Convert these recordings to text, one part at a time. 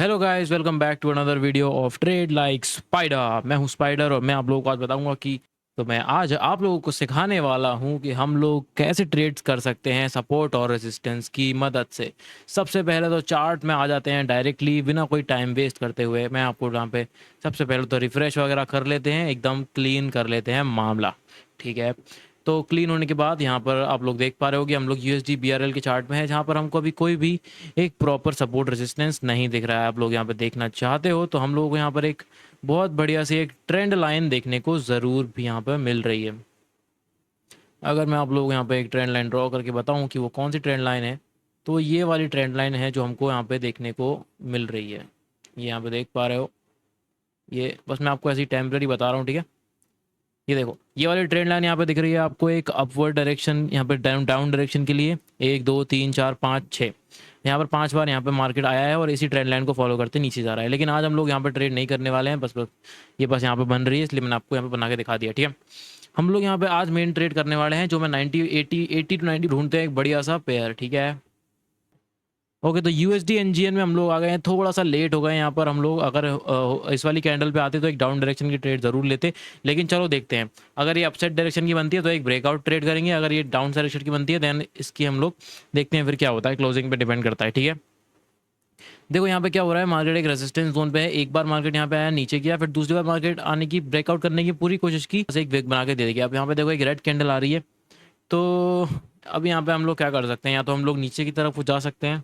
Hello guys, welcome back to another video of trade like spider. मैं हूं spider और मैं आप लोगों को आज बताऊंगा कि मैं आज आप लोगों को सिखाने वाला हूं कि हम लोग कैसे ट्रेड्स कर सकते हैं सपोर्ट और रेजिस्टेंस की मदद से। सबसे पहले तो चार्ट में आ जाते हैं डायरेक्टली बिना कोई टाइम वेस्ट करते हुए। मैं आपको यहाँ पे सबसे पहले तो रिफ्रेश वगैरह कर लेते हैं, एकदम क्लीन कर लेते हैं मामला। ठीक है, तो क्लीन होने के बाद यहाँ पर आप लोग देख पा रहे हो कि हम लोग यूएसडी बीआरएल के चार्ट में है, जहाँ पर हमको अभी कोई भी एक प्रॉपर सपोर्ट रेजिस्टेंस नहीं दिख रहा है। आप लोग यहाँ पे देखना चाहते हो तो हम लोगों को यहाँ पर एक बहुत बढ़िया सी एक ट्रेंड लाइन देखने को ज़रूर भी यहाँ पर मिल रही है। अगर मैं आप लोगों को यहाँ पे एक ट्रेंड लाइन ड्रॉ करके बताऊँ कि वो कौन सी ट्रेंड लाइन है, तो ये वाली ट्रेंड लाइन है जो हमको यहाँ पे देखने को मिल रही है। ये यहाँ पे देख पा रहे हो, ये बस मैं आपको ऐसी टेम्पररी बता रहा हूँ। ठीक है, ये देखो ये वाली ट्रेंड लाइन यहाँ पे दिख रही है आपको, एक अपवर्ड डायरेक्शन यहाँ पे डाउन डाउन डायरेक्शन के लिए 1 2 3 4 5 6 यहाँ पर 5 बार यहाँ पे मार्केट आया है और इसी ट्रेंड लाइन को फॉलो करते नीचे जा रहा है। लेकिन आज हम लोग यहाँ पे ट्रेड नहीं करने वाले हैं, बस ये बस यहाँ पे बन रही है, इसलिए मैंने आपको यहाँ पे बना के दिखा दिया। ठीक है, हम लोग यहाँ पे आज मेन ट्रेड करने वाले हैं जो मैं 80 टू 90 ढूंढते हैं एक बढ़िया सा पेयर। ठीक है, ओके, तो यूएसडी एनजीएन में हम लोग आ गए हैं, थोड़ा सा लेट हो गए यहाँ पर। हम लोग अगर इस वाली कैंडल पे आते तो एक डाउन डायरेक्शन की ट्रेड ज़रूर लेते, लेकिन चलो देखते हैं। अगर ये अपसाइड डायरेक्शन की बनती है तो एक ब्रेकआउट ट्रेड करेंगे, अगर ये डाउन डायरेक्शन की बनती है देन इसकी हम लोग देखते हैं फिर क्या होता है, क्लोजिंग पे डिपेंड करता है। ठीक है, देखो यहाँ पे क्या हो रहा है, मार्केट एक रेजिस्टेंस जोन पे है। एक बार मार्केट यहाँ पे आया, नीचे किया, फिर दूसरी बार मार्केट आने की ब्रेकआउट करने की पूरी कोशिश की, बस एक वेग बना के दे देगी। अब यहाँ पे देखो एक रेड कैंडल आ रही है, तो अब यहाँ पे हम लोग क्या कर सकते हैं, या तो हम लोग नीचे की तरफ जा सकते हैं,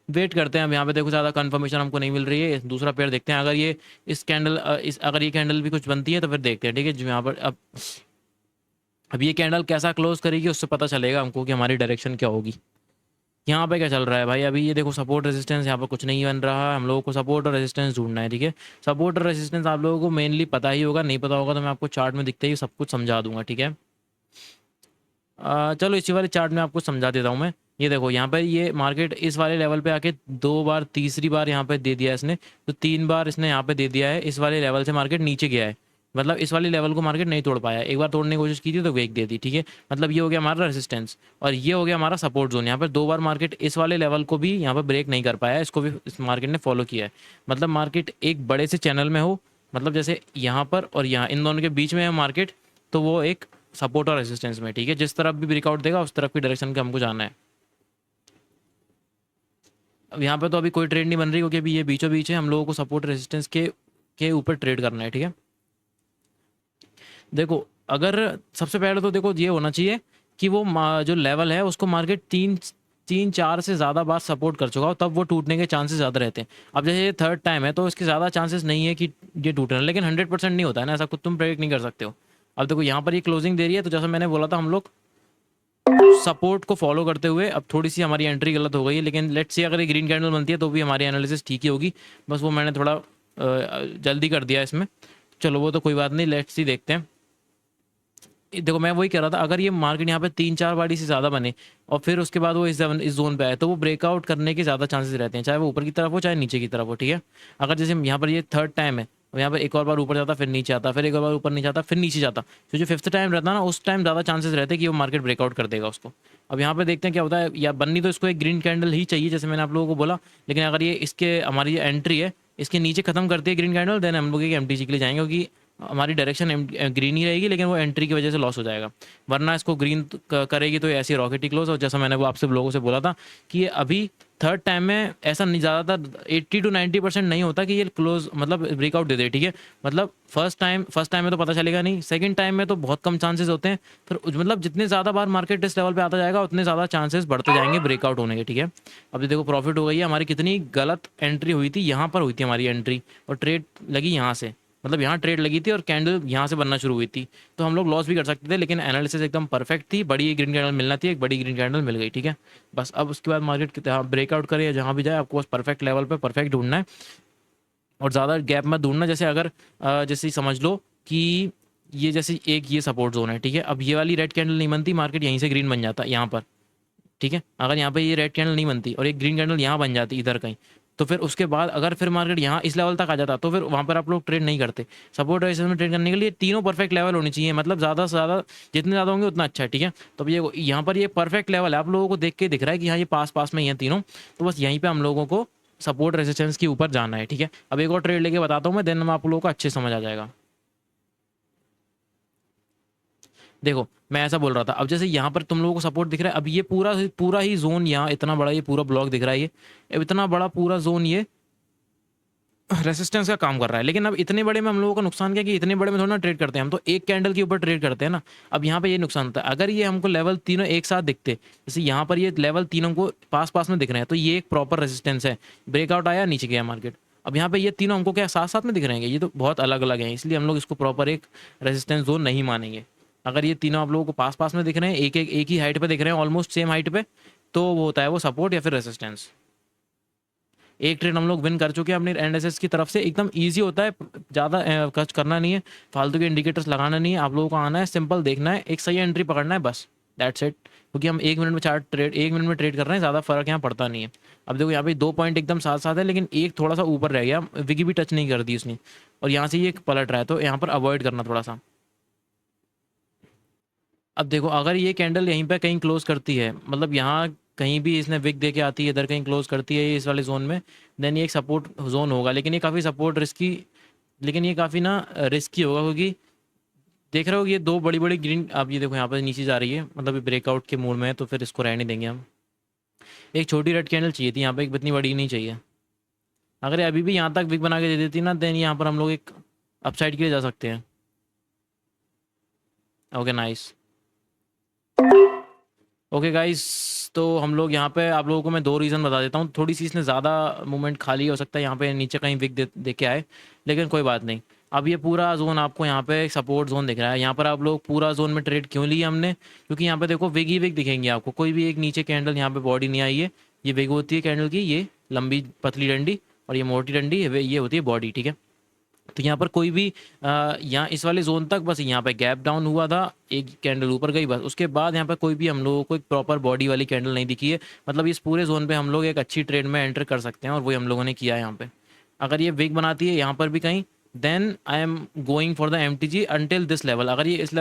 वेट करते हैं। अब यहाँ पे देखो ज़्यादा कंफर्मेशन हमको नहीं मिल रही है, दूसरा पेयर देखते हैं। अगर ये इस कैंडल अगर ये कैंडल भी कुछ बनती है तो फिर देखते हैं। ठीक है, जो यहाँ पर अब ये कैंडल कैसा क्लोज करेगी उससे पता चलेगा हमको कि हमारी डायरेक्शन क्या होगी। यहाँ पे क्या चल रहा है भाई, अभी ये देखो सपोर्ट रेजिस्टेंस यहाँ पर कुछ नहीं बन रहा है। हम लोगों को सपोर्ट और रेजिस्टेंस ढूंढना है। ठीक है, सपोर्ट और रेजिस्टेंस आप लोगों को मेनली पता ही होगा, नहीं पता होगा तो मैं आपको चार्ट में दिखते ही सब कुछ समझा दूंगा। ठीक है, चलो इसी वाले चार्ट में आपको समझा देता हूँ मैं। ये देखो यहाँ पर ये मार्केट इस वाले लेवल पे आके 2 बार, तीसरी बार यहाँ पे दे दिया इसने, तो 3 बार इसने यहाँ पे दे दिया है। इस वाले लेवल से मार्केट नीचे गया है, मतलब इस वाले लेवल को मार्केट नहीं तोड़ पाया। एक बार तोड़ने की कोशिश की थी तो वेक दे दी। ठीक है, मतलब ये हो गया हमारा रेजिस्टेंस और ये हो गया हमारा सपोर्ट जोन। यहाँ पर 2 बार मार्केट इस वाले लेवल को भी यहाँ पर ब्रेक नहीं कर पाया, इसको भी इस मार्केट ने फॉलो किया है। मतलब मार्केट एक बड़े से चैनल में हो, मतलब जैसे यहाँ पर और यहाँ इन दोनों के बीच में है मार्केट, तो वो एक सपोर्ट और रेजिस्टेंस में। ठीक है, जिस तरफ भी ब्रेकआउट देगा उस तरफ की डायरेक्शन का हमको जाना है। अब यहाँ पे तो अभी कोई ट्रेड नहीं बन रही क्योंकि अभी ये बीचों बीच है, हम लोगों को सपोर्ट रेजिस्टेंस के ऊपर ट्रेड करना है। ठीक है, देखो अगर सबसे पहले तो देखो ये होना चाहिए कि वो जो लेवल है उसको मार्केट तीन तीन चार से ज़्यादा बार सपोर्ट कर चुका हो, तब वो टूटने के चांसेस ज़्यादा रहते हैं। अब जैसे ये थर्ड टाइम है तो इसके ज़्यादा चांसेस नहीं है कि ये टूटना, लेकिन 100% नहीं होता है ना, ऐसा कुछ तुम प्रेडिक्ट नहीं कर सकते हो। अब देखो यहाँ पर ये क्लोजिंग दे रही है, तो जैसा मैंने बोला था हम लोग सपोर्ट को फॉलो करते हुए, अब थोड़ी सी हमारी एंट्री गलत हो गई है, लेकिन लेट्स सी अगर ये ग्रीन कैंडल बनती है तो भी हमारी एनालिसिस ठीक ही होगी। बस वो मैंने थोड़ा जल्दी कर दिया इसमें, चलो वो तो कोई बात नहीं, लेट्स सी देखते हैं। देखो मैं वही कह रहा था, अगर ये मार्केट यहाँ पे 3 4 बारी से ज़्यादा बने और फिर उसके बाद वो इस जोन पे आए तो वो ब्रेकआउट करने के ज़्यादा चांसेस रहते हैं, चाहे वो ऊपर की तरफ हो चाहे नीचे की तरफ हो। ठीक है, अगर जैसे यहाँ पर ये थर्ड टाइम है और यहाँ पर एक और बार ऊपर जाता फिर नीचे आता, फिर एक और बार ऊपर नीचे आता फिर नीचे जाता, तो जो फिफ्थ टाइम रहता ना उस टाइम ज़्यादा चांसेस रहते हैं कि वो मार्केट ब्रेकआउट कर देगा उसको। अब यहाँ पे देखते हैं क्या होता है, या बननी तो इसको एक ग्रीन कैंडल ही चाहिए जैसे मैंने आप लोगों को बोला, लेकिन अगर ये इसके हमारी एंट्री है इसके नीचे खत्म करती है ग्रीन कैंडल, देन हम लोग एक एमटीजी के लिए जाएंगे, क्योंकि हमारी डायरेक्शन ग्रीन ही रहेगी, लेकिन वो एंट्री की वजह से लॉस हो जाएगा। वरना इसको ग्रीन करेगी तो ऐसी रॉकेट ही क्लोज। और जैसा मैंने वो आपसे लोगों से बोला था कि ये अभी थर्ड टाइम में ऐसा नहीं, ज़्यादातर 80 to 90% नहीं होता कि ये क्लोज मतलब ब्रेकआउट दे दे। ठीक है, मतलब फर्स्ट टाइम में तो पता चलेगा नहीं, सेकंड टाइम में तो बहुत कम चांसेस होते हैं, फिर मतलब जितने ज़्यादा बार मार्केट इस लेवल पे आता जाएगा उतने ज़्यादा चांसेस बढ़ते जाएंगे ब्रेकआउट होने के। ठीक है, अब देखो प्रॉफिट हो गई है हमारी, कितनी गलत एंट्री हुई थी, यहाँ पर हुई थी हमारी एंट्री और ट्रेड लगी यहाँ से, मतलब यहाँ ट्रेड लगी थी और कैंडल यहाँ से बनना शुरू हुई थी, तो हम लोग लॉस भी कर सकते थे, लेकिन एनालिसिस एकदम परफेक्ट थी। बड़ी ग्रीन कैंडल मिलना थी, एक बड़ी ग्रीन कैंडल मिल गई। ठीक है, बस अब उसके बाद मार्केट ब्रेकआउट करे या जहाँ भी जाए आपको बस परफेक्ट लेवल पे परफेक्ट ढूंढना है और ज़्यादा गैप मत ढूंढना। जैसे अगर जैसे समझ लो कि ये जैसे एक ये सपोर्ट जोन है। ठीक है, अब ये वाली रेड कैंडल नहीं बनती, मार्केट यहीं से ग्रीन बन जाता यहाँ पर। ठीक है, अगर यहाँ पे ये रेड कैंडल नहीं बनती और एक ग्रीन कैंडल यहाँ बन जाती इधर कहीं, तो फिर उसके बाद अगर फिर मार्केट यहाँ इस लेवल तक आ जाता तो फिर वहाँ पर आप लोग ट्रेड नहीं करते। सपोर्ट रेजिस्टेंस में ट्रेड करने के लिए तीनों परफेक्ट लेवल होनी चाहिए, मतलब ज़्यादा से ज़्यादा जितने ज़्यादा होंगे उतना अच्छा है, ठीक है। तो अब ये यहाँ पर ये परफेक्ट लेवल है, आप लोगों को देख के दिख रहा है कि हाँ ये पास पास में ही है तीनों, तो बस यहीं पर हम लोगों को सपोर्ट रेजिस्टेंस के ऊपर जाना है, ठीक है। अब एक और ट्रेड लेके बताता हूँ मैं, देन आप लोगों को अच्छे समझ आ जाएगा। देखो मैं ऐसा बोल रहा था, अब जैसे यहाँ पर तुम लोगों को सपोर्ट दिख रहा है, अब ये पूरा पूरा ही जोन यहाँ इतना बड़ा, ये पूरा ब्लॉक दिख रहा है, ये अब इतना बड़ा पूरा जोन ये रेसिस्टेंस का काम कर रहा है। लेकिन अब इतने बड़े में हम लोगों का नुकसान क्या है कि इतने बड़े में थोड़ा ना ट्रेड करते हैं, हम तो एक कैंडल के ऊपर ट्रेड करते हैं ना। अब यहाँ पे ये नुकसान होता है, अगर ये हमको लेवल तीनों एक साथ दिखते, जैसे यहाँ पर ये लेवल तीनों को पास पास में दिख रहे हैं, तो ये एक प्रॉपर रेसिस्टेंस है, ब्रेकआउट आया नीचे गया मार्केट। अब यहाँ पे ये तीनों हमको क्या साथ साथ में दिख रहे हैं, ये तो बहुत अलग अलग हैं, इसलिए हम लोग इसको प्रॉपर एक रेसिस्टेंस जोन नहीं मानेंगे। अगर ये तीनों आप लोगों को पास पास में दिख रहे हैं, एक ही हाइट पे दिख रहे हैं, ऑलमोस्ट सेम हाइट पे, तो वो होता है वो सपोर्ट या फिर रेसिस्टेंस। एक ट्रेड हम लोग विन कर चुके हैं अपनी एनएसएस की तरफ से, एकदम इजी होता है, ज़्यादा खर्च करना नहीं है, फालतू के इंडिकेटर्स लगाना नहीं है, आप लोगों को आना है, सिंपल देखना है, एक सही एंट्री पकड़ना है, बस दैट्स इट। क्योंकि हम 1 मिनट में चार्ट ट्रेड 1 मिनट में ट्रेड कर रहे हैं, ज़्यादा फर्क यहाँ पड़ता नहीं है। अब देखो यहाँ पे 2 पॉइंट एकदम साथ साथ है, लेकिन एक थोड़ा सा ऊपर रह गया, विगी भी टच नहीं कर दी उसने, और यहाँ से ये पलट रहा है, तो यहाँ पर अवॉइड करना थोड़ा सा। अब देखो अगर ये कैंडल यहीं पे कहीं क्लोज करती है, मतलब यहाँ कहीं भी इसने विक दे के आती है, इधर कहीं क्लोज करती है इस वाले जोन में, देन ये एक सपोर्ट जोन होगा, लेकिन ये काफ़ी सपोर्ट रिस्की, लेकिन ये काफ़ी ना रिस्की होगा, क्योंकि देख रहे हो ये दो बड़ी बड़ी ग्रीन, अब ये देखो यहाँ पर नीचे जा रही है, मतलब ये ब्रेकआउट के मूड में है, तो फिर इसको रहने देंगे हम। एक छोटी रेड कैंडल चाहिए थी यहाँ पे, एक इतनी बड़ी नहीं चाहिए। अगर ये अभी भी यहाँ तक विक बना के दे देती ना, देन यहाँ पर हम लोग एक अपसाइड के लिए जा सकते हैं। Okay nice. ओके गाइस, तो हम लोग यहाँ पे आप लोगों को मैं 2 रीज़न बता देता हूँ, थोड़ी सी इसने ज़्यादा मूवमेंट खाली हो सकता है, यहाँ पे नीचे कहीं विक दे के आए, लेकिन कोई बात नहीं। अब ये पूरा जोन आपको यहाँ पे सपोर्ट जोन दिख रहा है, यहाँ पर आप लोग पूरा जोन में ट्रेड क्यों लिया हमने, क्योंकि यहाँ पे देखो विग ही विग दिखेंगे आपको, कोई भी एक नीचे कैंडल यहाँ पे बॉडी नहीं आई है, ये विग होती है कैंडल की, ये लंबी पतली डंडी, और ये मोटी डंडी, ये होती है बॉडी, ठीक है। तो यहाँ पर कोई भी यहाँ इस वाले जोन तक बस यहाँ पे गैप डाउन हुआ था, एक कैंडल ऊपर गई बस, उसके बाद यहाँ पर कोई भी हम लोगों को एक प्रॉपर बॉडी वाली कैंडल नहीं दिखी है, मतलब इस पूरे जोन पे हम लोग एक अच्छी ट्रेड में एंटर कर सकते हैं, और वही हम लोगों ने किया है यहाँ पे। अगर ये विग बनाती है यहाँ पर भी कहीं, then I am going for the MTG until this level. अगर ये इस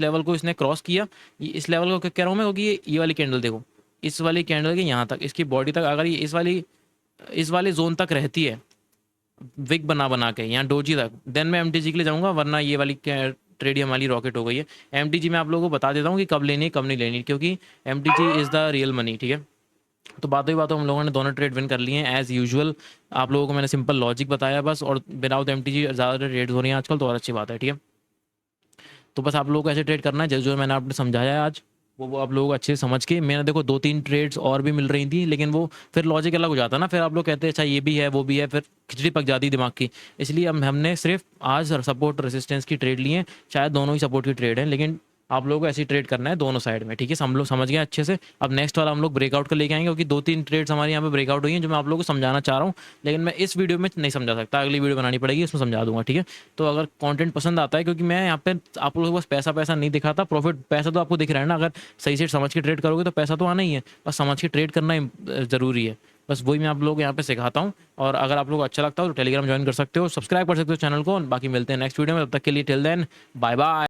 लेवल को इसने क्रॉस किया, इस लेवल को क्या कह रहा हूँ मैं, क्योंकि ये वाली कैंडल देखो, इस वाली कैंडल के यहाँ तक, इसकी बॉडी तक, अगर ये इस वाले जोन तक रहती है विग बना बना के यहाँ डोजी तक, देन मैं MTG के लिए जाऊँगा, वरना ये वाली ट्रेड हमारी रॉकेट हो गई है। MTG मैं आप लोगों को बता देता हूँ कि कब लेनी है कब नहीं लेनी, क्योंकि MTG is the real money, ठीक है। तो बातों ही बातों हम लोगों ने दोनों ट्रेड विन कर लिए हैं एज़ यूजुअल। आप लोगों को मैंने सिंपल लॉजिक बताया बस, और विदाउट MTG ज़्यादा ट्रेड्स हो रही हैं आजकल, तो और अच्छी बात है, ठीक है। तो बस आप लोगों को ऐसे ट्रेड करना है, जो मैंने आपने समझाया है आज, वो आप लोग अच्छे से समझ के, मैंने देखो 2-3 ट्रेड्स और भी मिल रही थी, लेकिन वो फिर लॉजिक अलग हो जाता ना, फिर आप लोग कहते हैं अच्छा ये भी है वो भी है, फिर खिचड़ी पक जाती दिमाग की। इसलिए हमने सिर्फ आज सपोर्ट रेसिस्टेंस की ट्रेड ली है, शायद दोनों ही सपोर्ट की ट्रेड है, लेकिन आप लोगों को ऐसी ट्रेड करना है दोनों साइड में, ठीक है। हम लोग समझ गए अच्छे से। अब नेक्स्ट वाला हम लोग ब्रेकआउट का लेके आएंगे, क्योंकि 2-3 ट्रेड्स हमारे यहाँ पे ब्रेकआउट हुई हैं, जो मैं आप लोगों को समझाना चाह रहा हूँ, लेकिन मैं इस वीडियो में नहीं समझा सकता, अगली वीडियो बनानी पड़ेगी, उसमें समझा दूंगा, ठीक है। तो अगर कंटेंट पसंद आता है, क्योंकि मैं यहाँ पे आप लोगों को बस पैसा पैसा नहीं दिखाता, प्रॉफिट पैसा तो आपको दिख रहा है ना, अगर सही से समझ के ट्रेड करोगे तो पैसा तो आना ही है, बस समझ के ट्रेड करना ज़रूरी है, बस वही मैं आप लोग यहाँ पे सिखाता हूँ। और अगर आप लोग अच्छा लगता हो तो टेलीग्राम ज्वाइन कर सकते हो, सब्सक्राइब कर सकते हो चैनल को, बाकी मिलते हैं नेक्स्ट वीडियो में, तब तक के लिए टिल देन बाय बाय।